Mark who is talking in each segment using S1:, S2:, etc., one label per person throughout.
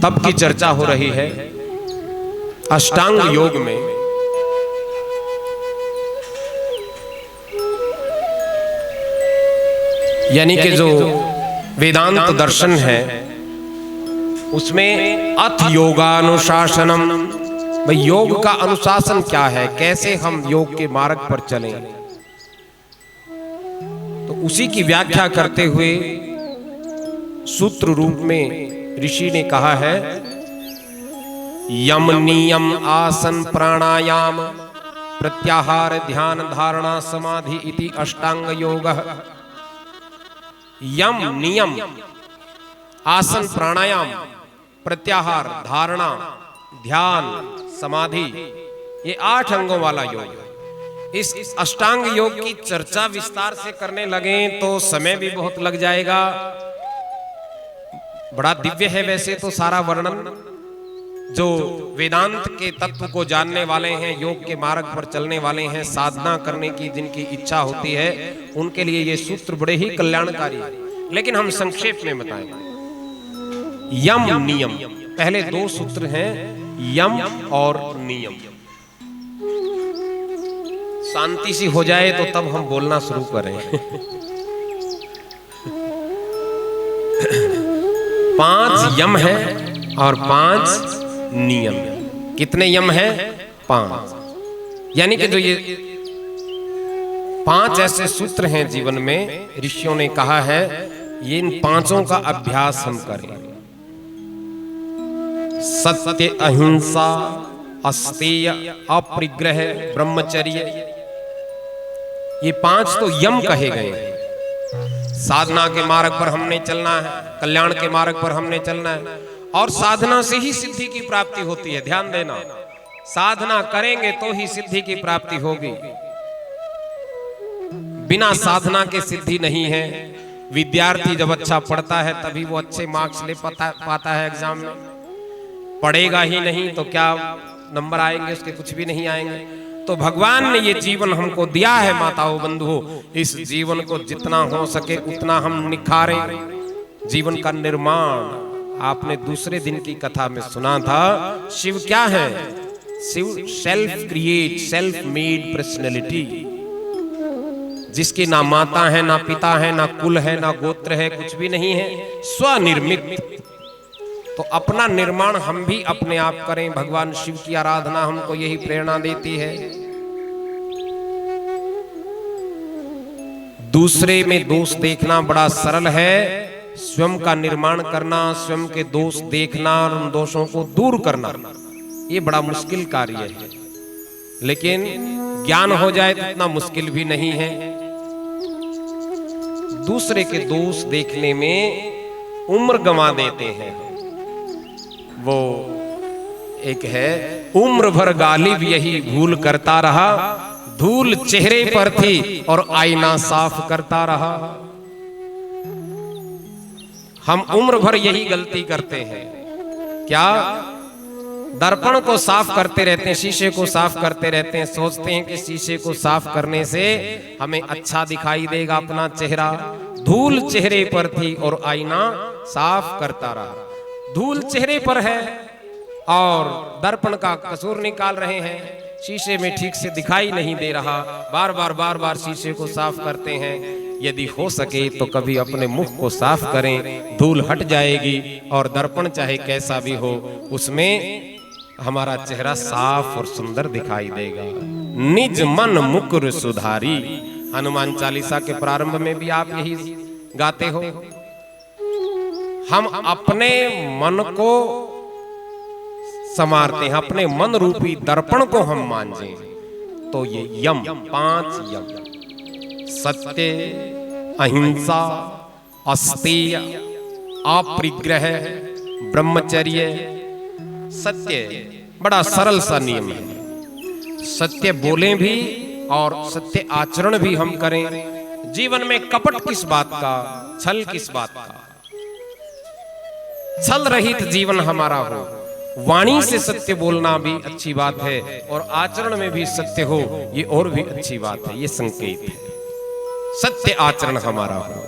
S1: तप की चर्चा हो रही है अष्टांग योग में। यानी कि जो वेदांत दर्शन है उसमें अथ योगानुशासनम, भाई योग का अनुशासन क्या है, कैसे हम योग के मार्ग पर चलें, तो उसी की व्याख्या करते हुए सूत्र रूप में ऋषि ने कहा है यम नियम आसन प्राणायाम प्रत्याहार ध्यान धारणा समाधि इति अष्टांग योगः। यम नियम आसन प्राणायाम प्रत्याहार धारणा ध्यान समाधि, ये 8 अंगों वाला योग है। इस अष्टांग योग की चर्चा विस्तार से करने लगे तो समय भी बहुत लग जाएगा। बड़ा दिव्य है वैसे तो सारा वर्णन। जो वेदांत के तत्व को जानने वाले हैं, योग के मार्ग पर चलने वाले हैं, साधना करने की जिनकी इच्छा होती है, उनके लिए ये सूत्र बड़े ही कल्याणकारी है। लेकिन हम संक्षेप में बताएंगे। यम नियम, पहले 2 सूत्र हैं यम और नियम। शांति सी हो जाए तो तब हम बोलना शुरू करें। 5 यम है और 5 नियम। कितने यम है? 5। यानी कि जो ये 5 ऐसे सूत्र हैं जीवन में, ऋषियों ने कहा है ये इन 5 का अभ्यास हम करें। सत्य, अहिंसा, अस्तेय, अपरिग्रह, ब्रह्मचर्य, ये 5 तो यम कहे गए हैं। साधना के मार्ग पर हमने चलना है, कल्याण के मार्ग पर हमने चलना है, और साधना से ही सिद्धि की प्राप्ति होती है। ध्यान देना, साधना करेंगे तो ही सिद्धि की प्राप्ति होगी। बिना साधना के सिद्धि नहीं है। विद्यार्थी जब अच्छा पढ़ता है तभी वो अच्छे मार्क्स ले पाता है एग्जाम में। पढ़ेगा ही नहीं तो क्या नंबर आएंगे उसके? कुछ भी नहीं आएंगे। तो भगवान ने ये जीवन हमको दिया है माताओं बंधुओं, इस जीवन को जितना हो सके उतना हम निखारें। जीवन का निर्माण, आपने दूसरे दिन की कथा में सुना था, शिव क्या है? Shiv self create, self made personality, जिसकी ना माता है, ना पिता है, ना कुल है, ना गोत्र है, कुछ भी नहीं है, स्वनिर्मित। तो अपना निर्माण हम भी अपने आप करें। भगवान शिव की आराधना हमको यही प्रेरणा देती है। दूसरे में दोष देखना बड़ा सरल है, स्वयं का निर्माण करना, स्वयं के दोष देखना और उन दोषों को दूर करना, ये बड़ा मुश्किल कार्य है। लेकिन ज्ञान हो जाए तो इतना मुश्किल भी नहीं है। दूसरे के दोष देखने में उम्र गंवा देते हैं। वो एक है, उम्र भर गालिब यही भूल करता रहा, धूल चेहरे पर थी और आईना साफ करता रहा। हम उम्र भर यही गलती करते हैं। क्या? दर्पण को साफ करते रहते हैं, शीशे को साफ करते रहते हैं, सोचते हैं कि शीशे को साफ करने से हमें अच्छा दिखाई देगा अपना चेहरा। धूल चेहरे पर थी और आईना साफ करता रहा। धूल चेहरे पर है और दर्पण का कसूर निकाल रहे हैं, शीशे में ठीक से दिखाई नहीं दे रहा। बार बार शीशे को साफ करते हैं। यदि हो सके तो कभी अपने मुख को साफ करें, धूल हट जाएगी और दर्पण चाहे कैसा भी हो उसमें हमारा चेहरा साफ और सुंदर दिखाई देगा। निज मन मुकुर सुधारी, हनुमान चालीसा के प्रारंभ में भी आप यही गाते हो। हम अपने मन को संवारते हैं, अपने मन रूपी दर्पण को हम मांझें। तो ये यम, 5 यम, सत्य, अहिंसा, अस्तेय, अपरिग्रह, ब्रह्मचर्य। सत्य बड़ा सरल सा नियम है। सत्य बोलें भी और सत्य आचरण भी हम करें। जीवन में कपट किस बात का, छल किस बात का? छल रहित जीवन हमारा हो। वाणी से सत्य बोलना भी अच्छी बात है और आचरण में भी सत्य हो, ये और भी अच्छी बात है। ये संकेत है, सत्य आचरण हमारा हो।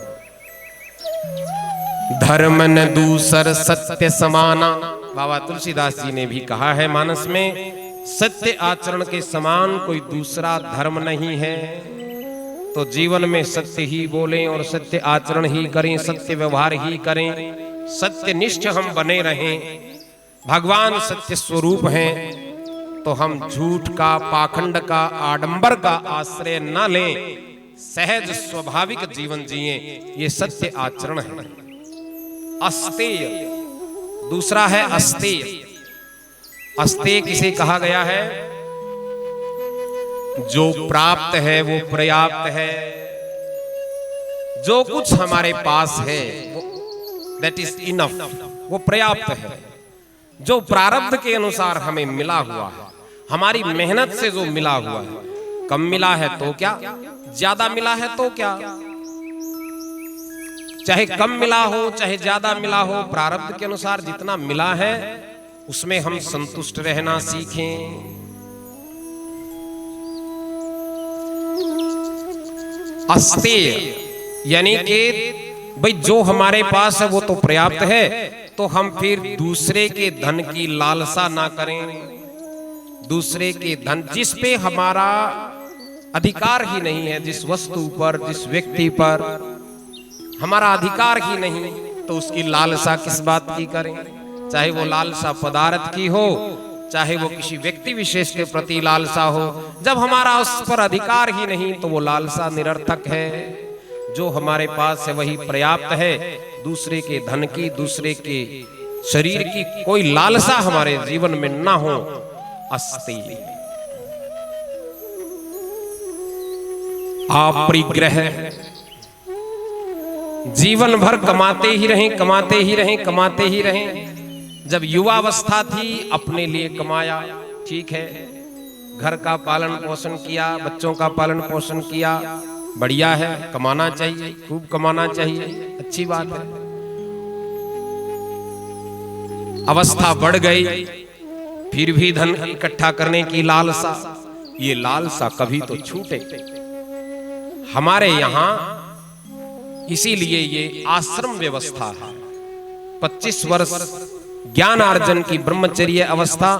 S1: धर्म न दूसर सत्य समाना। बाबा तुलसीदास जी ने भी कहा है मानस में, सत्य आचरण के समान कोई दूसरा धर्म नहीं है। तो जीवन में सत्य ही बोलें और सत्य आचरण ही करें, सत्य व्यवहार ही करें, सत्यनिष्ठ हम बने रहें। भगवान सत्य स्वरूप हैं तो हम झूठ का, पाखंड का, आडंबर का आश्रय न लें, सहज स्वाभाविक जीवन जिए। ये सत्य आचरण है। अस्तेय दूसरा है अस्तेय। अस्तेय किसे कहा गया है? जो प्राप्त है वो पर्याप्त है। जो कुछ हमारे पास है दैट इज इनफ, वो पर्याप्त है। जो प्रारब्ध के अनुसार हमें मिला हुआ है, हमारी मेहनत से जो मिला हुआ है, कम मिला है तो क्या, ज्यादा मिला है तो क्या, चाहे कम मिला हो चाहे ज्यादा मिला हो, प्रारब्ध के अनुसार जितना मिला है उसमें हम संतुष्ट रहना सीखें। अस्तेय यानी कि भाई जो हमारे पास है वो तो पर्याप्त है, तो हम फिर दूसरे के धन की लालसा ना करें। दूसरे के धन जिस पे हमारा अधिकार ही नहीं है, जिस वस्तु पर, जिस व्यक्ति पर हमारा अधिकार ही नहीं, तो उसकी लालसा किस बात की करें। चाहे वो लालसा पदार्थ की हो, चाहे वो किसी व्यक्ति विशेष के प्रति लालसा हो। जब हमारा उस पर अधिकार ही नहीं तो वो लालसा निरर्थक है। जो हमारे पास है वही पर्याप्त है। दूसरे के धन की, दूसरे के शरीर की कोई लालसा हमारे जीवन में ना हो। अस्तेय अपरिग्रह, जीवन भर कमाते ही रहें, कमाते ही रहें, कमाते ही रहें। जब युवावस्था थी अपने लिए कमाया, ठीक है, घर का पालन पोषण किया, बच्चों का पालन पोषण किया, बढ़िया है, कमाना चाहिए, खूब कमाना चाहिए, अच्छी बात है। अवस्था बढ़ गई, फिर भी धन इकट्ठा करने की लालसा, ये लालसा कभी तो छूटे। हमारे यहां इसीलिए ये आश्रम व्यवस्था है। 25 वर्ष ज्ञानार्जन की ब्रह्मचर्य अवस्था,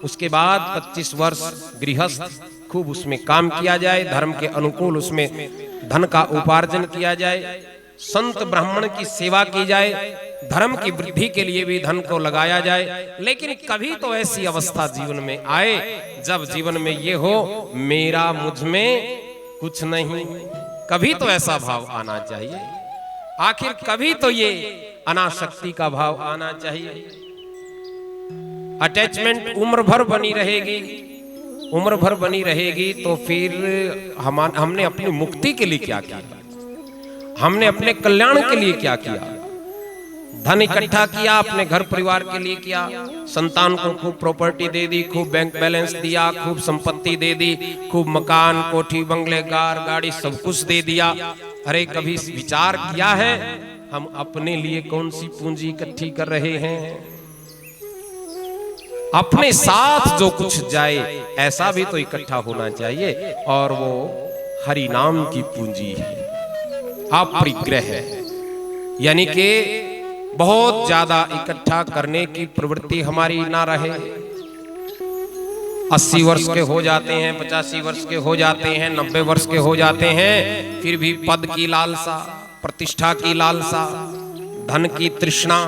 S1: उसके बाद 25 वर्ष गृहस्थ, खूब उसमें काम किया जाए, धर्म के अनुकूल उसमें धन का उपार्जन किया जाए, संत ब्राह्मण की सेवा की जाए, धर्म की वृद्धि के लिए भी धन को लगाया जाए। लेकिन कभी तो ऐसी अवस्था जीवन में आए जब जीवन में ये हो, मेरा मुझ में कुछ नहीं। कभी तो ऐसा भाव आना चाहिए। आखिर कभी तो ये अनासक्ति का भाव आना चाहिए। अटैचमेंट उम्र भर बनी रहेगी, उम्र भर बनी रहेगी, तो फिर हमने अपनी मुक्ति के लिए क्या किया, हमने अपने कल्याण के लिए क्या किया। धन इकट्ठा किया, अपने घर परिवार के लिए किया, संतान को खूब प्रॉपर्टी दे दी, खूब बैंक बैलेंस दिया, खूब संपत्ति दे दी, खूब मकान, कोठी, बंगले, कार, गाड़ी, सब कुछ दे दिया। अरे कभी विचार किया है हम अपने लिए कौन सी पूंजी इकट्ठी कर रहे हैं? अपने साथ जो कुछ जाए ऐसा भी तो इकट्ठा होना चाहिए, और वो हरि नाम की पूंजी है, अपरिग्रह है। यानी कि बहुत ज्यादा इकट्ठा करने की प्रवृत्ति हमारी ना रहे। 80 वर्ष के हो जाते हैं, 85 वर्ष के हो जाते हैं, 90 वर्ष के हो जाते हैं, फिर भी पद की लालसा, प्रतिष्ठा की लालसा, धन की तृष्णा।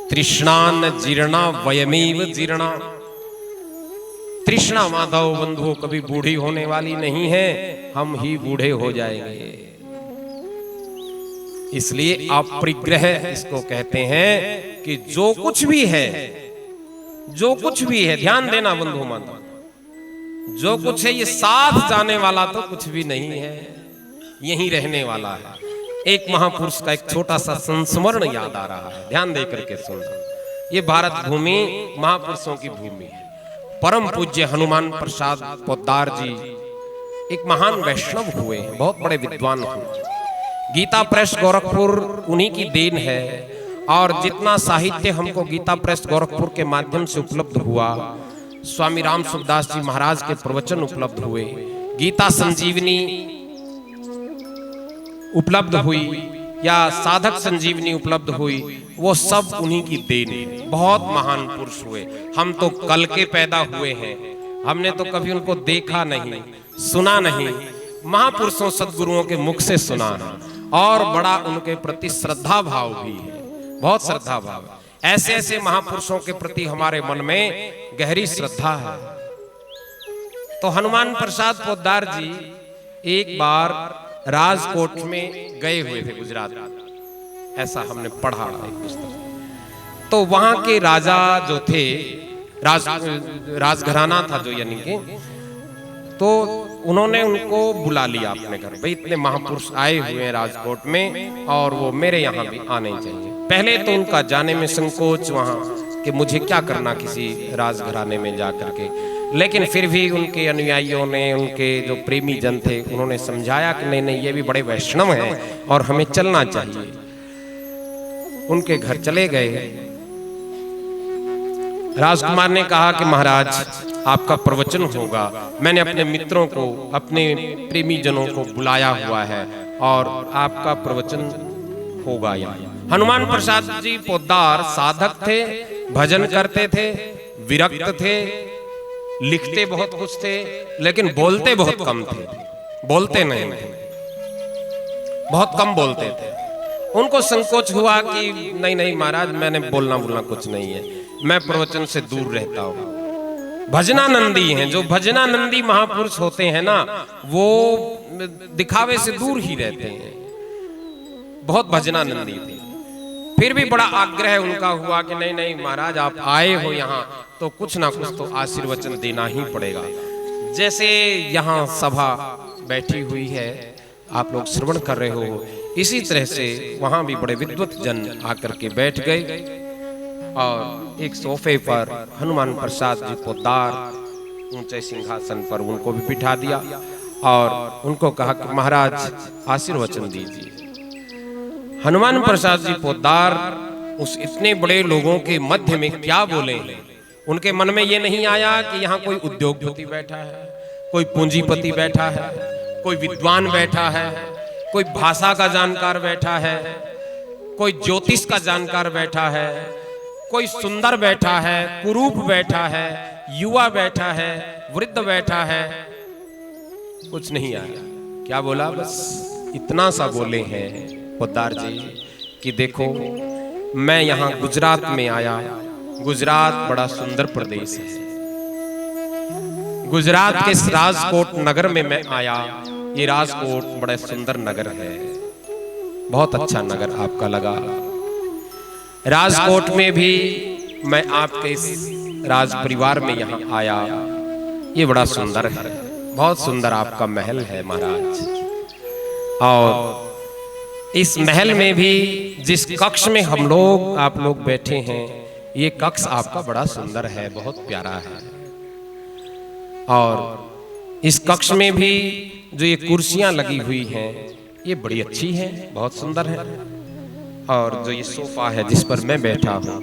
S1: तृष्णा न जीर्णा वयमेव जीर्णा। तृष्णा माधव बंधुओं कभी बूढ़ी होने वाली नहीं है, हम ही बूढ़े हो जाएंगे। इसलिए अपरिग्रह इसको कहते हैं कि जो कुछ भी है, जो कुछ भी है, ध्यान देना बंधु माधव, जो कुछ है ये साथ जाने वाला तो कुछ भी नहीं है, यहीं रहने वाला है। एक महापुरुष का एक छोटा सा संस्मरण याद आ रहा है, ध्यान दे करके सुनना। ये भारत भूमि महापुरुषों की भूमि है। परम पूज्य हनुमान प्रसाद पोद्दार जी एक महान वैष्णव हुए, बहुत बड़े विद्वान हुए। गीता प्रेस गोरखपुर उन्हीं की देन है, और जितना साहित्य हमको गीता प्रेस गोरखपुर के माध्यम से उपलब्ध हुआ, स्वामी राम सुखदास जी महाराज के प्रवचन उपलब्ध हुए, गीता संजीवनी उपलब्ध हुई, या साधक संजीवनी उपलब्ध हुई, वो सब उन्हीं की देन है। बहुत महान पुरुष हुए। हम तो कल के पैदा हुए हैं, हमने तो कभी उनको देखा नहीं, सुना नहीं। महापुरुषों सद्गुरुओं के मुख से सुना है और बड़ा उनके प्रति श्रद्धा भाव भी है, बहुत श्रद्धा भाव है। ऐसे ऐसे महापुरुषों के प्रति हमारे मन में गहरी श्रद्धा है। तो हनुमान प्रसाद पोद्दार जी एक बार राजकोट में गए हुए थे, गुजरात, ऐसा हमने पढ़ा एक पुस्तक। तो वहां के राजा जो थे, राजघराना था जो, यानी कि, तो उन्होंने उनको बुला लिया अपने घर। भाई इतने महापुरुष आए हुए हैं राजकोट में और वो मेरे यहाँ भी आने चाहिए। पहले तो उनका जाने में संकोच वहां कि मुझे क्या करना किसी राजघराने में जाकर के, लेकिन फिर भी उनके अनुयायियों ने, उनके जो प्रेमी जन थे, उन्होंने समझाया कि नहीं नहीं, ये भी बड़े वैष्णव हैं और हमें चलना चाहिए। उनके घर चले गए। राजकुमार ने कहा कि महाराज आपका प्रवचन होगा, मैंने अपने मित्रों को, अपने प्रेमी जनों को बुलाया हुआ है और आपका प्रवचन होगा यहाँ। हनुमान प्रसाद जी पोद्दार साधक थे, भजन करते थे, विरक्त थे, लिखते बहुत कुछ थे, लेकिन बोलते बहुत कम थे। बोलते नहीं थे, बहुत कम बोलते थे। उनको संकोच हुआ कि नहीं नहीं महाराज, मैंने बोलना कुछ नहीं है, मैं प्रवचन से दूर रहता हूं। भजनानंदी हैं, जो भजनानंदी महापुरुष होते हैं ना, वो दिखावे से दूर ही रहते हैं। बहुत भजनानंदी थे। फिर भी बड़ा आग्रह उनका हुआ कि नहीं नहीं महाराज, आप आए हो यहाँ तो कुछ ना कुछ तो आशीर्वचन देना ही पड़ेगा। जैसे यहाँ सभा बैठी हुई है, आप लोग श्रवण कर रहे हो, इसी तरह से वहां भी बड़े विद्वत जन आकर के बैठ गए और एक सोफे पर हनुमान प्रसाद जी पोद्दार ऊंचे सिंहासन पर उनको भी बिठा दिया और उनको कहा कि महाराज आशीर्वचन दीजिए। हनुमान प्रसाद जी पोद्दार उस इतने बड़े लोगों के मध्य में क्या बोले? उनके मन में ये नहीं आया कि यहाँ कोई उद्योगपति बैठा है, कोई पूंजीपति बैठा है, कोई विद्वान बैठा है, कोई भाषा का जानकार बैठा है, कोई ज्योतिष का जानकार बैठा है, कोई सुंदर बैठा है, कुरूप बैठा है, युवा बैठा है, वृद्ध बैठा है। कुछ नहीं आया। क्या बोला? बस इतना सा बोले हैं पोद्दार जी कि देखो, मैं यहाँ गुजरात में आया। गुजरात बड़ा सुंदर प्रदेश है। गुजरात के राजकोट नगर में मैं आया। ये राजकोट बड़ा सुंदर नगर है, बहुत अच्छा नगर आपका लगा। राजकोट में भी मैं आपके इस राज परिवार में यहाँ आया। ये बड़ा सुंदर है, बहुत सुंदर आपका महल है महाराज। और इस महल में भी जिस कक्ष में हम लोग, आप लोग बैठे हैं, ये कक्ष आपका बड़ा सुंदर है, बहुत प्यारा है। और इस कक्ष में भी जो ये कुर्सियां लगी हुई हैं, ये बड़ी अच्छी हैं, बहुत सुंदर है। और जो ये सोफा है जिस पर मैं बैठा हूँ,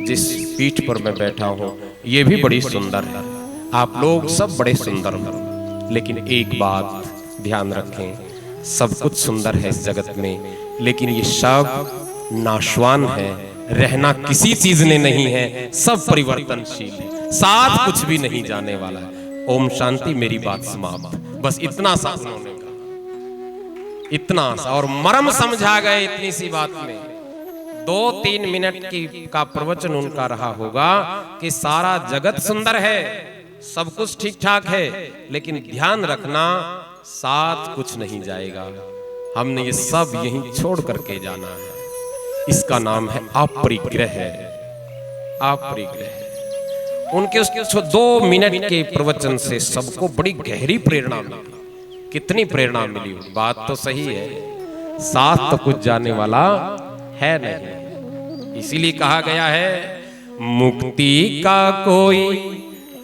S1: जिस पीठ पर मैं बैठा हूँ, ये भी बड़ी सुंदर है। आप लोग सब बड़े सुंदर हो, लेकिन एक बात ध्यान रखें, सब कुछ सुंदर है इस जगत में, लेकिन ये सब नाशवान है। रहना किसी चीज ने नहीं है, सब परिवर्तनशील है, साथ कुछ भी नहीं जाने वाला है। ओम शांति। मेरी बात समाप्त। बस इतना सा उन्होंने कहा, इतना सा, और मर्म समझा गए इतनी सी बात में। 2-3 मिनट का प्रवचन उनका रहा होगा कि सारा जगत सुंदर है, सब कुछ ठीक ठाक है, लेकिन ध्यान रखना साथ कुछ नहीं जाएगा। हमने ये सब यहीं छोड़ करके जाना है। इसका नाम है अपरिग्रह। अपरिग्रह। उनके उस 2 मिनट के प्रवचन से सबको बड़ी गहरी प्रेरणा मिली। कितनी प्रेरणा मिली? बात तो सही है, साथ तो कुछ जाने वाला है नहीं। इसीलिए कहा गया है, मुक्ति का कोई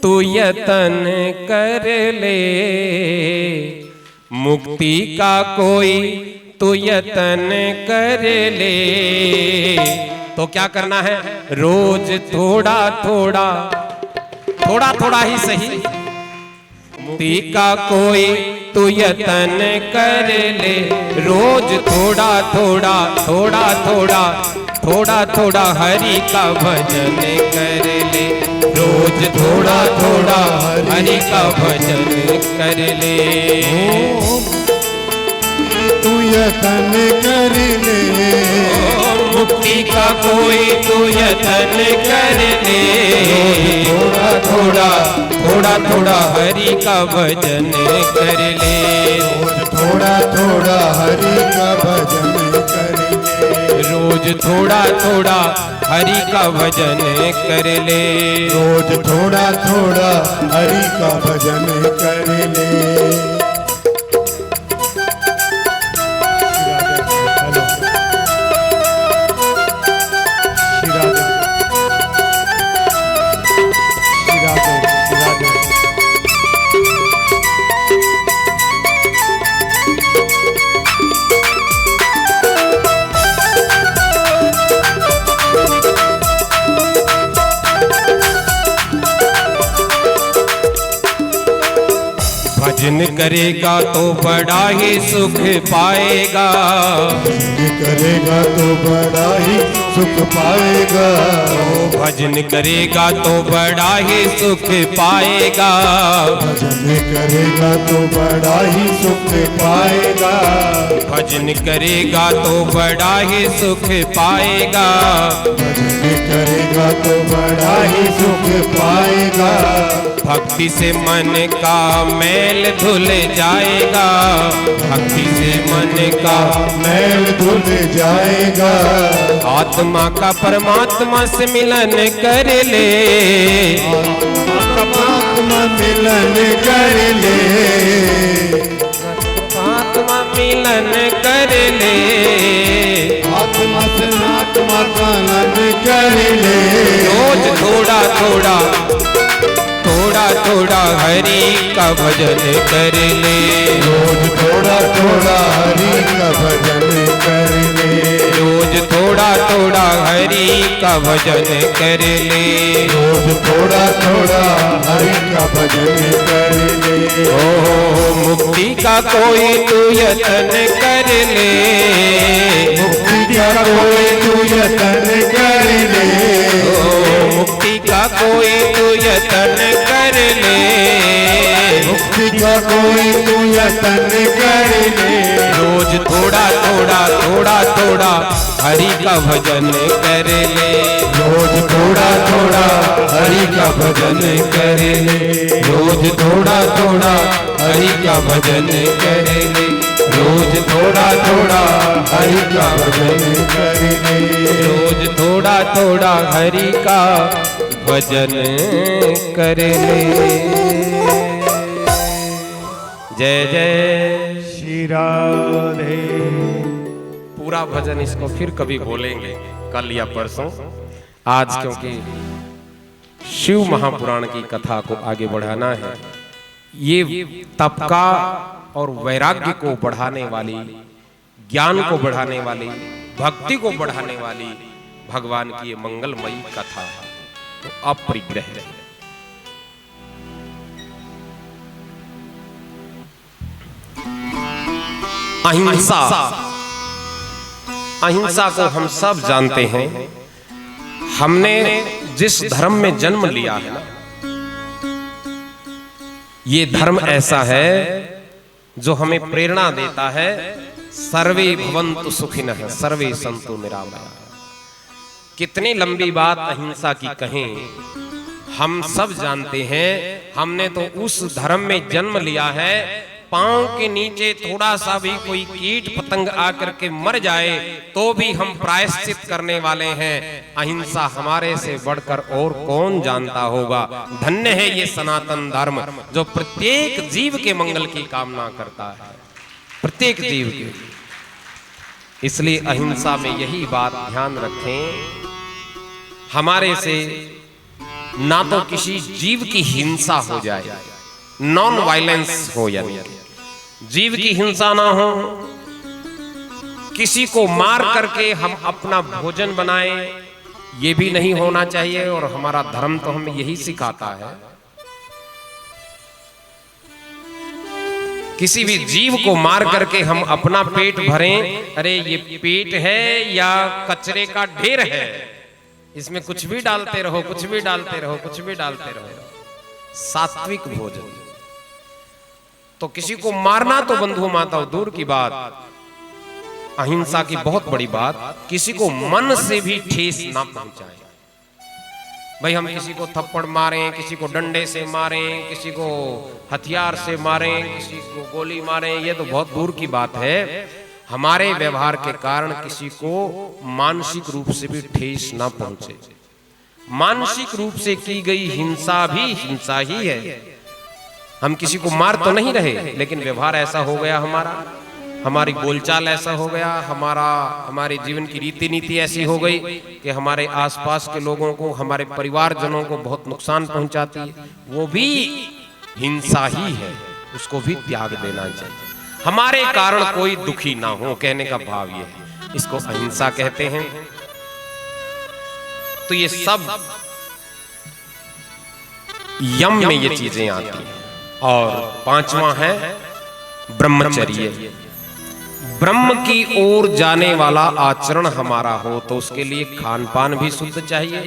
S1: तू यतन कर ले, मुक्ति का कोई तू यतन कर ले। तो क्या करना है? रोज थोड़ा थोड़ा, थोड़ा थोड़ा ही सही, मुक्ति का कोई तू यतन कर ले, रोज थोड़ा थोड़ा थोड़ा थोड़ा थोड़ा थोड़ा हरि का भजन कर ले, रोज थोड़ा थोड़ा हरि का भजन कर ले।
S2: तू यतन कर ले,
S1: मुक्ति का कोई तू यतन कर ले, थोड़ा थोड़ा थोड़ा थोड़ा हरि का भजन कर ले,
S2: थोड़ा थोड़ा हरि का भजन कर ले,
S1: रोज थोड़ा थोड़ा हरि का भजन कर ले,
S2: रोज थोड़ा थोड़ा हरि का भजन कर ले।
S1: भजन करेगा तो बड़ा ही सुख पाएगा,
S2: करेगा तो बड़ा ही सुख पाएगा,
S1: भजन करेगा तो बड़ा ही सुख पाएगा,
S2: भजन करेगा तो बड़ा ही सुख पाएगा,
S1: भजन करेगा तो बड़ा ही सुख पाएगा,
S2: भजन करेगा तो बड़ा ही सुख पाएगा,
S1: भक्ति से मन का मैल धुल जाएगा, भक्ति से मन का
S2: मैल धुल जाएगा,
S1: आत्मा का परमात्मा से मिलन कर ले,
S2: आत्मा मिलन कर ले,
S1: आत्मा मिलन कर ले,
S2: आत्मा से आत्मा का मिलन कर ले,
S1: रोज थोड़ा थोड़ा थोड़ा थोड़ा हरि का भजन कर ले,
S2: रोज थोड़ा थोड़ा हरि का भजन कर ले,
S1: रोज थोड़ा थोड़ा हरि का भजन कर ले,
S2: रोज थोड़ा थोड़ा हरि का भजन कर ले।
S1: ओ मुक्ति का कोई तू यतन कर ले,
S2: मुक्ति का कोई तू यतन कर ले,
S1: मुक्ति का कोई तू यतन कर ले,
S2: मुक्ति का कोई तू यतन कर ले,
S1: रोज थोड़ा थोड़ा थोड़ा थोड़ा हरि का भजन कर ले,
S2: रोज थोड़ा थोड़ा हरि का भजन कर ले,
S1: रोज थोड़ा थोड़ा हरि का भजन कर ले, रोज थोड़ा थोड़ा
S2: हरि का भजन कर ले,
S1: रोज थोड़ा थोड़ा हरि का भजन कर ले। जय जय
S2: श्री राधे।
S1: पूरा भजन इसको फिर कभी बोलेंगे कल या परसों। आज क्योंकि शिव महापुराण की कथा को आगे बढ़ाना है, ये तप का और वैराग्य को बढ़ाने वाली, ज्ञान को बढ़ाने वाली, भक्ति को बढ़ाने वाली भगवान की ये मंगलमयी कथा है। तो अपरिग्रह रहे। अहिंसा, अहिंसा को हम सब जानते हैं। हमने जिस धर्म में जन्म लिया है ना, ये धर्म ऐसा है जो हमें प्रेरणा देता है, सर्वे भवन्तु सुखिनः सर्वे सन्तु निरामयाः। कितनी लंबी बात अहिंसा की कहें, हम सब जानते हैं। हमने तो उस धर्म में जन्म लिया है, पांव के नीचे थोड़ा सा भी कोई कीट पतंग आकर के मर जाए तो भी हम प्रायश्चित करने वाले हैं। अहिंसा हमारे से बढ़कर और कौन जानता होगा। धन्य है ये सनातन धर्म जो प्रत्येक जीव के मंगल की कामना करता है, प्रत्येक जीव के। इसलिए अहिंसा में यही बात ध्यान रखें, हमारे से ना तो किसी जीव की हिंसा हो जाए, नॉन वायलेंस हो, यानी जीव की हिंसा ना हो, किसी को मार करके हम अपना भोजन बनाएं, ये भी नहीं होना चाहिए। और हमारा धर्म तो हमें यही सिखाता है। किसी भी जीव को मार करके हम अपना पेट भरें, अरे ये पेट है या कचरे का ढेर है, इसमें कुछ भी डालते रहो, कुछ भी डालते रहो, कुछ भी डालते रहो। सात्विक भोजन। तो किसी को मारना तो बंधु माताओं दूर की बात, अहिंसा की बहुत बड़ी बात, किसी को मन से भी ठेस ना पहुंचाए। भाई हम किसी को थप्पड़ मारें, किसी को डंडे से मारें, किसी को हथियार से मारें, किसी को गोली मारें, ये तो बहुत दूर की बात है। हमारे व्यवहार के कारण किसी को मानसिक रूप से भी ठेस ना पहुंचे। मानसिक रूप से की गई हिंसा भी हिंसा ही है। हम किसी को मार तो नहीं रहे, लेकिन व्यवहार ऐसा हो गया हमारा, हमारी बोलचाल ऐसा हो गया, हमारे जीवन की रीति नीति ऐसी हो गई कि हमारे आसपास के लोगों को, हमारे परिवारजनों को बहुत नुकसान पहुंचाती है। वो भी हिंसा ही है, उसको भी त्याग देना चाहिए। हमारे कारण कोई दुखी ना हो, कहने का भाव ये है, इसको अहिंसा कहते हैं। तो ये सब यम में ये चीजें आती हैं। और पांचवा है ब्रह्मचर्य। ब्रह्म की ओर जाने वाला आचरण हमारा हो, तो उसके लिए खान पान भी शुद्ध चाहिए,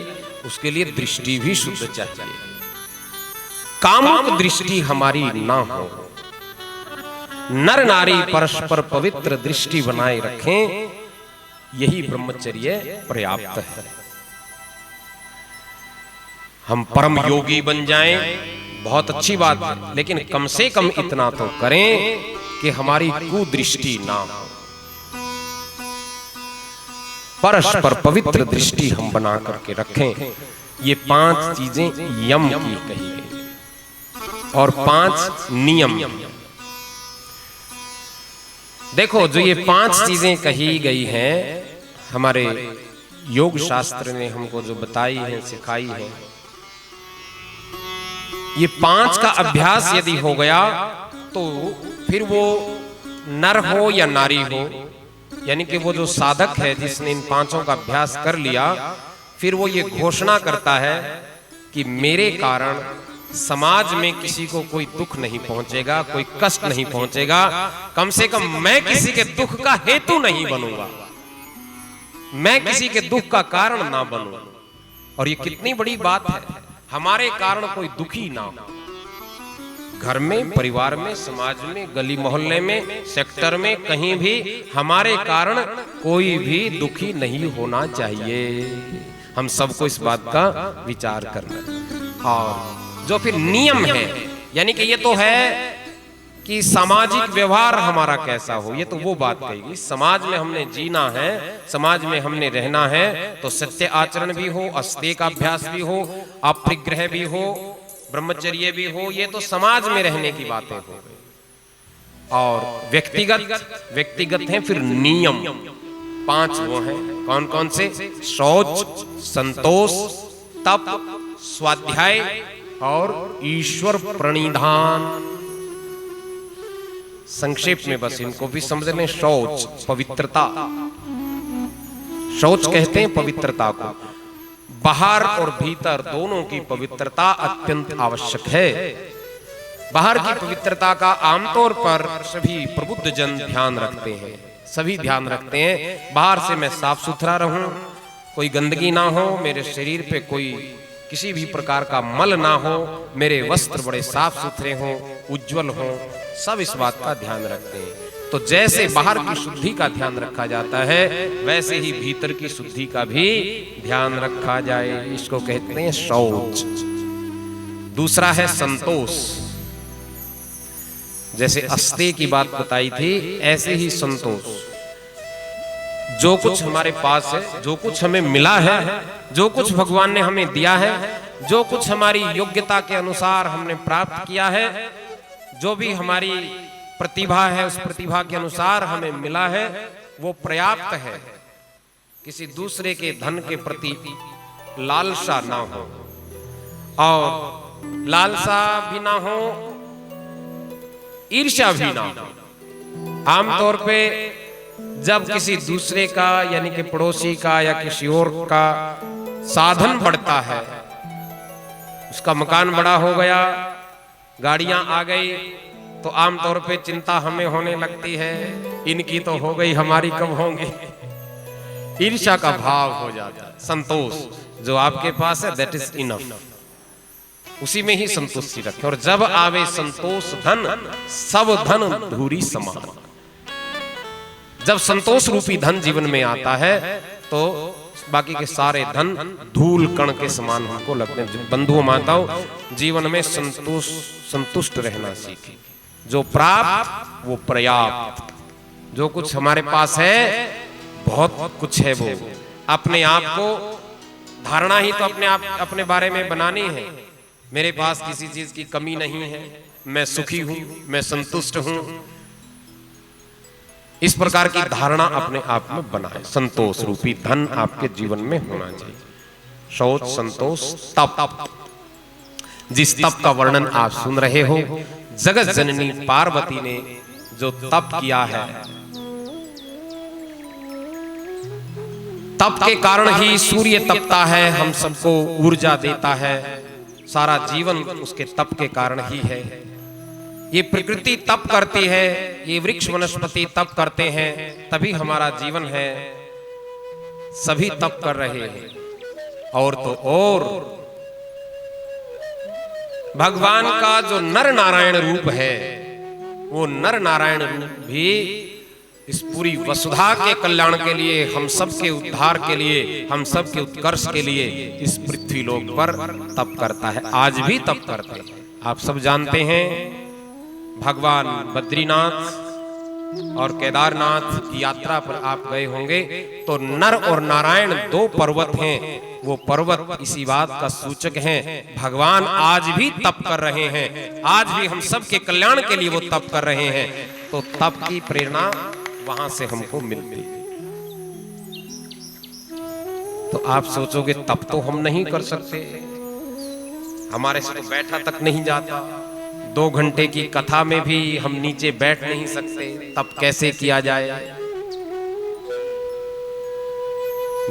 S1: उसके लिए दृष्टि भी शुद्ध चाहिए। कामुक दृष्टि हमारी ना हो। नर नारी परस्पर पवित्र दृष्टि बनाए रखें, यही ब्रह्मचर्य पर्याप्त है। हम परम योगी बन जाएं, बहुत अच्छी बात है, लेकिन कम से कम इतना तो करें कि हमारी कुदृष्टि ना हो। परस्पर पवित्र दृष्टि हम बना करके रखें। ये 5 चीजें यम की कही गई और 5 नियम। देखो, जो ये 5 चीजें कही गई हैं, हमारे योग शास्त्र ने हमको जो बताई है, सिखाई है, ये 5 का अभ्यास यदि हो गया तो फिर वो नर हो या नारी हो, यानी कि वो जो साधक है जिसने इन 5 का अभ्यास कर लिया, फिर वो ये घोषणा करता है कि मेरे कारण समाज में किसी को कोई दुख नहीं पहुंचेगा, कोई कष्ट नहीं पहुंचेगा, कम से कम मैं किसी के दुख का हेतु नहीं बनूंगा, मैं किसी के दुख का कारण ना बनूं। और ये कितनी बड़ी बात है, हमारे कारण कोई दुखी ना हो। घर में, परिवार में, समाज में, गली मोहल्ले में, सेक्टर में, कहीं भी हमारे कारण कोई भी दुखी नहीं होना चाहिए। हम सबको इस बात का विचार करना है। और जो फिर नियम है, यानी कि ये तो है कि सामाजिक व्यवहार हमारा कैसा हो, ये तो वो बात कहेगी। समाज में हमने जीना है, समाज में हमने रहना है, तो सत्य आचरण भी हो, अस्तेय का अभ्यास भी हो, अपरिग्रह भी हो, ब्रह्मचर्य भी हो, ये तो समाज में रहने की बातें हो। और व्यक्तिगत हैं फिर नियम। 5 वो हैं, कौन कौन से? शौच, संतोष, तप, स्वाध्याय और ईश्वर प्रणिधान। संक्षेप में बस इनको भी समझ लें। शौच, पवित्रता। शौच कहते हैं पवित्रता को। बाहर और भीतर दोनों की पवित्रता अत्यंत आवश्यक है। बाहर की पवित्रता का आमतौर पर सभी प्रबुद्ध जन ध्यान रखते हैं, सभी ध्यान रखते हैं। बाहर से मैं साफ सुथरा रहूं, कोई गंदगी ना हो, मेरे शरीर पे कोई किसी भी प्रकार का मल ना हो, मेरे वस्त्र बड़े साफ सुथरे हों, उज्जवल हों, सब इस बात का ध्यान रखते हैं। तो जैसे बाहर की शुद्धि का ध्यान रखा जाता है, वैसे ही भीतर की शुद्धि का भी ध्यान रखा जाए। इसको कहते हैं शौच। दूसरा है संतोष। जैसे अस्तेय की बात बताई थी, ऐसे ही संतोष। जो कुछ हमारे पास है, जो कुछ हमें मिला है, जो कुछ भगवान ने हमें दिया है, जो कुछ हमारी योग्यता के अनुसार हमने प्राप्त किया है, जो भी हमारी प्रतिभा है, उस प्रतिभा के अनुसार हमें मिला है, वो पर्याप्त है। किसी दूसरे के धन के प्रति लालसा ना हो, और लालसा भी ना हो, ईर्ष्या भी ना हो। आमतौर पे जब किसी दूसरे का, यानी कि पड़ोसी का या किसी और का साधन बढ़ता है, उसका मकान बड़ा हो गया, गाड़ियां आ गई, तो आमतौर पे चिंता हमें होने लगती है, इनकी तो हो गई, हमारी कब होंगी। ईर्ष्या का भाव हो जाता है। संतोष जो आपके पास है दैट इज इनफ, उसी में ही संतुष्टि रखें। और जब आवे संतोष धन, सब धन धूरी समान। जब संतोष रूपी धन जीवन में आता है तो बाकी के सारे धन धूल कण के समान हमको लगते हैं। बंधुओं माताओं, जीवन में संतुष्ट रहना सीखें। जो प्राप्त वो पर्याप्त। जो कुछ हमारे पास है बहुत कुछ है, वो अपने आप को धारणा ही तो अपने बारे में बनानी है। मेरे पास किसी चीज की कमी नहीं है, मैं सुखी हूं, मैं संतुष्ट हूं। इस प्रकार की धारणा अपने आप में बनाए। संतोष रूपी धन आपके जीवन में होना चाहिए। शौच, संतोष, तप। जिस तप का वर्णन आप सुन रहे हो, जगत जननी पार्वती ने जो तप किया है, तप के कारण ही सूर्य तपता है, हम सबको ऊर्जा देता है। सारा जीवन उसके तप के कारण ही है। ये प्रकृति तप करती है, ये वृक्ष वनस्पति तप करते हैं, तभी हमारा जीवन है। सभी तप कर रहे हैं। और तो और भगवान का जो नर नारायण रूप है, वो नर नारायण रूप भी इस पूरी वसुधा के कल्याण के लिए, हम सब के उद्धार के लिए, हम सब के उत्कर्ष के लिए इस पृथ्वी लोक पर तप करता है। आज भी तप करते हैं। आप सब जानते हैं, भगवान बद्रीनाथ और केदारनाथ की यात्रा पर आप गए होंगे, तो नर और नारायण दो पर्वत हैं। वो पर्वत इसी बात का सूचक हैं, भगवान आज भी तप कर रहे हैं। आज भी हम सब के कल्याण के लिए वो तप कर रहे हैं। तो तप की प्रेरणा वहां से हमको मिलती। तो आप सोचोगे तप तो हम नहीं कर सकते, हमारे से तो बैठा तक नहीं जाता। 2 घंटे की कथा में भी हम नीचे बैठ नहीं सकते, तब कैसे किया जाए।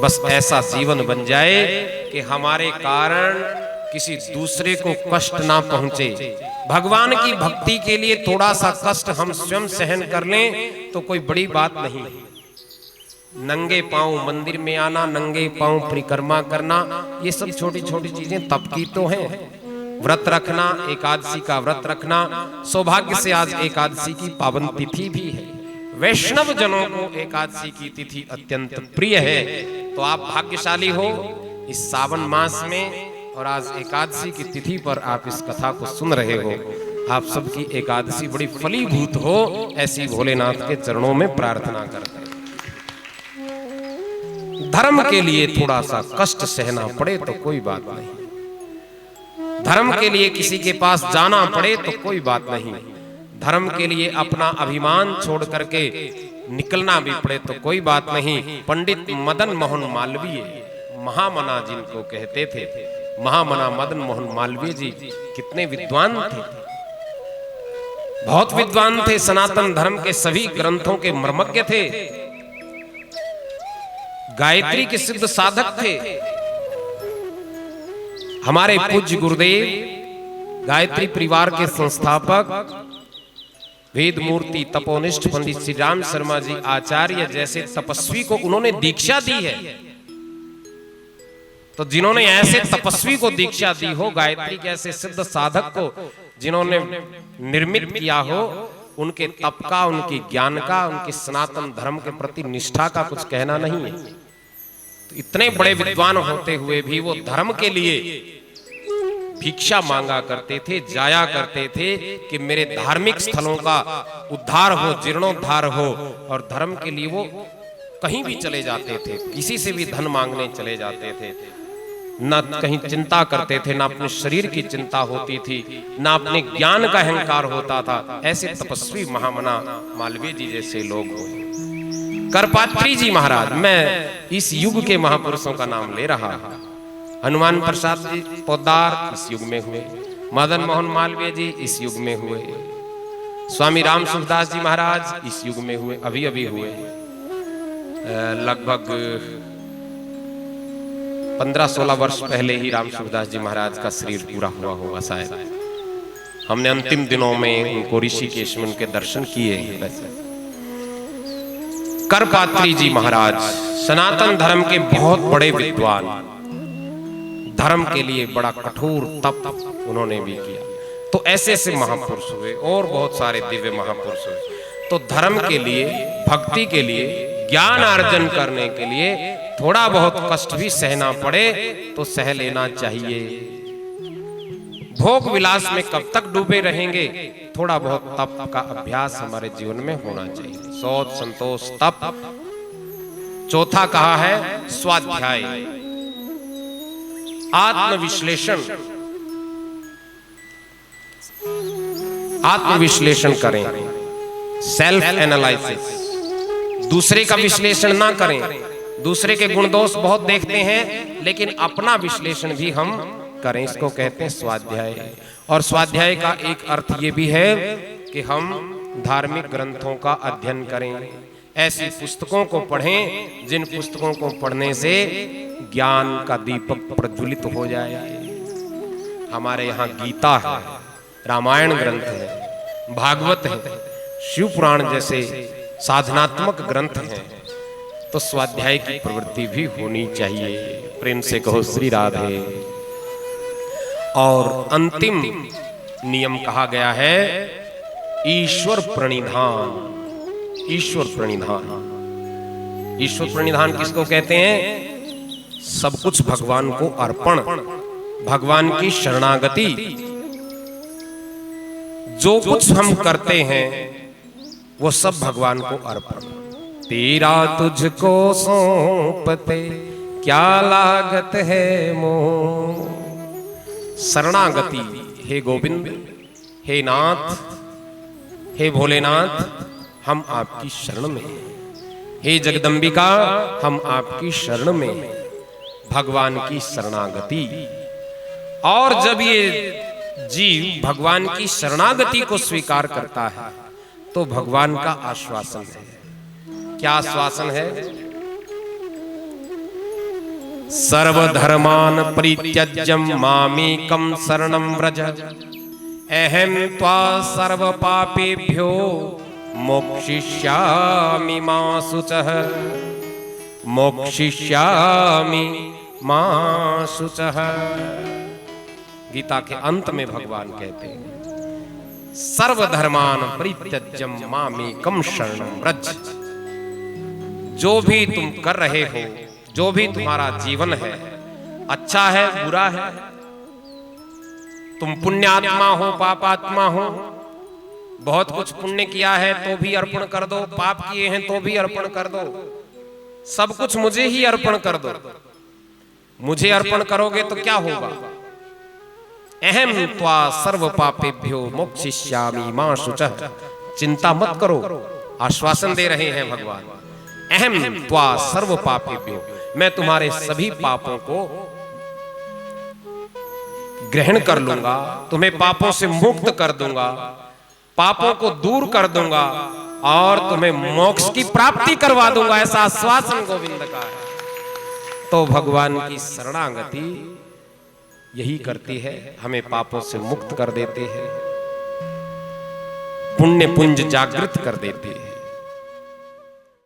S1: बस ऐसा जीवन बन जाए कि हमारे कारण किसी दूसरे को कष्ट ना पहुंचे। भगवान की भक्ति के लिए थोड़ा सा कष्ट हम स्वयं सहन कर लें तो कोई बड़ी बात नहीं। नंगे पांव मंदिर में आना, नंगे पांव परिक्रमा करना, ये सब छोटी छोटी चीजें तप की तो हैं। व्रत रखना, एकादशी का व्रत रखना, सौभाग्य से आज एकादशी की पावन तिथि भी है। वैष्णव जनों को एकादशी की तिथि अत्यंत प्रिय है। तो आप भाग्यशाली हो इस सावन मास में, और आज एकादशी की तिथि पर आप इस कथा को सुन रहे हो। आप सबकी एकादशी बड़ी फलीभूत हो, ऐसी भोलेनाथ के चरणों में प्रार्थना करते हैं। धर्म के लिए थोड़ा सा कष्ट सहना पड़े तो कोई बात नहीं, धर्म के लिए किसी के पास जाना पड़े तो कोई बात नहीं, धर्म के लिए अपना अभिमान छोड़ करके निकलना भी पड़े तो कोई बात नहीं। पंडित मदन मोहन मालवीय, महामना जिनको कहते थे, महामना मदन मोहन मालवीय जी कितने विद्वान थे, बहुत विद्वान थे। सनातन धर्म के सभी ग्रंथों के मर्मज्ञ थे, गायत्री के सिद्ध साधक थे। हमारे पूज्य गुरुदेव गायत्री परिवार के संस्थापक, वेद मूर्ति तपोनिष्ठ पंडित श्री राम शर्मा जी आचार्य जैसे तपस्वी को उन्होंने दीक्षा दी है। तो जिन्होंने ऐसे तपस्वी को दीक्षा दी हो, गायत्री के ऐसे सिद्ध साधक को जिन्होंने निर्मित किया हो, उनके तप का, उनके ज्ञान का, उनके सनातन धर्म के प्रति निष्ठा का कुछ कहना नहीं है। तो इतने बड़े विद्वान होते हुए भी वो धर्म के लिए भिक्षा मांगा करते थे, जाया करते थे कि मेरे धार्मिक स्थलों का उद्धार हो, जीर्णोद्धार हो। और धर्म के लिए वो कहीं भी चले जाते थे, किसी से भी धन मांगने चले जाते थे। न कहीं चिंता करते थे, ना अपने शरीर की चिंता होती थी, ना अपने ज्ञान का अहंकार होता था। ऐसे तपस्वी महामना मालवीय जी जैसे लोग हो। करपात्री जी महाराज, मैं इस युग के महापुरुषों का नाम ले रहा हूं। हनुमान प्रसाद जी पोद्दार इस युग में हुए, मदन मोहन मालवीय जी इस युग में हुए, स्वामी राम सुखदास जी महाराज इस युग में हुए, अभी अभी हुए। लगभग 15-16 वर्ष पहले ही राम सुखदास जी महाराज का शरीर पूरा हुआ होगा शायद। हमने अंतिम दिनों में उनको ऋषिकेश में उनके दर्शन किए हैं। वैसे करपात्री जी महाराज सनातन धर्म के बहुत बड़े विद्वान, धर्म के लिए बड़ा कठोर तप उन्होंने भी किया। तो ऐसे ऐसे महापुरुष हुए और बहुत सारे दिव्य महापुरुष हुए। तो धर्म के लिए, भक्ति के लिए, ज्ञान अर्जन करने के लिए थोड़ा बहुत कष्ट भी सहना पड़े तो सह लेना चाहिए। भोग विलास में कब तक डूबे रहेंगे? थोड़ा बहुत तप का अभ्यास हमारे जीवन में होना चाहिए। शौच, संतोष, तप। चौथा कहा है स्वाध्याय, आत्मविश्लेषण। आत्मविश्लेषण करें, सेल्फ एनालिसिस। दूसरे का विश्लेषण ना करें। दूसरे के गुण दोष बहुत देखते हैं, लेकिन अपना विश्लेषण भी हम करें। इसको कहते हैं स्वाध्याय। और स्वाध्याय का एक अर्थ ये भी है कि हम धार्मिक ग्रंथों का अध्ययन करें, ऐसी पुस्तकों को पढ़ें जिन पुस्तकों को पढ़ने से ज्ञान का दीपक प्रज्वलित हो जाए। हमारे यहाँ गीता है, रामायण ग्रंथ है, भागवत है, शिव पुराण जैसे साधनात्मक ग्रंथ हैं। तो स्वाध्याय की प्रवृत्ति भी होनी चाहिए। प्रेम से कहो श्री राधे। और अंतिम नियम कहा गया है ईश्वर प्रणिधान। ईश्वर प्रणिधान, ईश्वर प्रणिधान किसको कहते हैं? सब कुछ भगवान को अर्पण, भगवान की शरणागति। जो कुछ हम करते हैं वो सब भगवान को अर्पण। तेरा तुझको सौंपते क्या लागत है मोह। शरणागति। हे गोविंद, हे नाथ, हे भोलेनाथ, हम आपकी शरण में हैं। हे जगदम्बिका, हम आपकी शरण में हैं। भगवान की शरणागति। और जब ये जीव भगवान की शरणागति को स्वीकार करता है तो भगवान का आश्वासन है। क्या आश्वासन है? सर्वधर्मान परित्यज्यं मामेकं शरणं व्रज अहं त्वा सर्व पापेभ्यो मोक्षयिष्यामि मा शुचः। मोक्षयिष्यामि मा शुचः। गीता के अंत में भगवान कहते हैं सर्वधर्मान परित्यज्यं मामेकं शरणं व्रज। जो भी तुम कर रहे हो, जो भी तुम्हारा जीवन है, अच्छा है बुरा है, तुम पुण्यात्मा हो पापात्मा हो, बहुत कुछ पुण्य किया है तो भी अर्पण कर दो, पाप किए हैं तो भी अर्पण कर दो, सब कुछ मुझे ही अर्पण कर दो। मुझे अर्पण करोगे तो क्या होगा? अहम त्वा सर्व पापेभ्यो मोक्षयिष्यामि मा शुचः। चिंता मत करो, आश्वासन दे रहे हैं भगवान। अहम त्वा सर्व पापेभ्यो, मैं तुम्हारे सभी पापों को ग्रहण कर लूंगा, तुम्हें पापों से मुक्त कर दूंगा, पापों को दूर कर दूंगा और तुम्हें मोक्ष की प्राप्ति करवा दूंगा। ऐसा आश्वासन गोविंद का है। तो भगवान की शरणागति यही करती है, हमें पापों से मुक्त कर देते हैं, पुण्य पुंज जागृत कर देते हैं।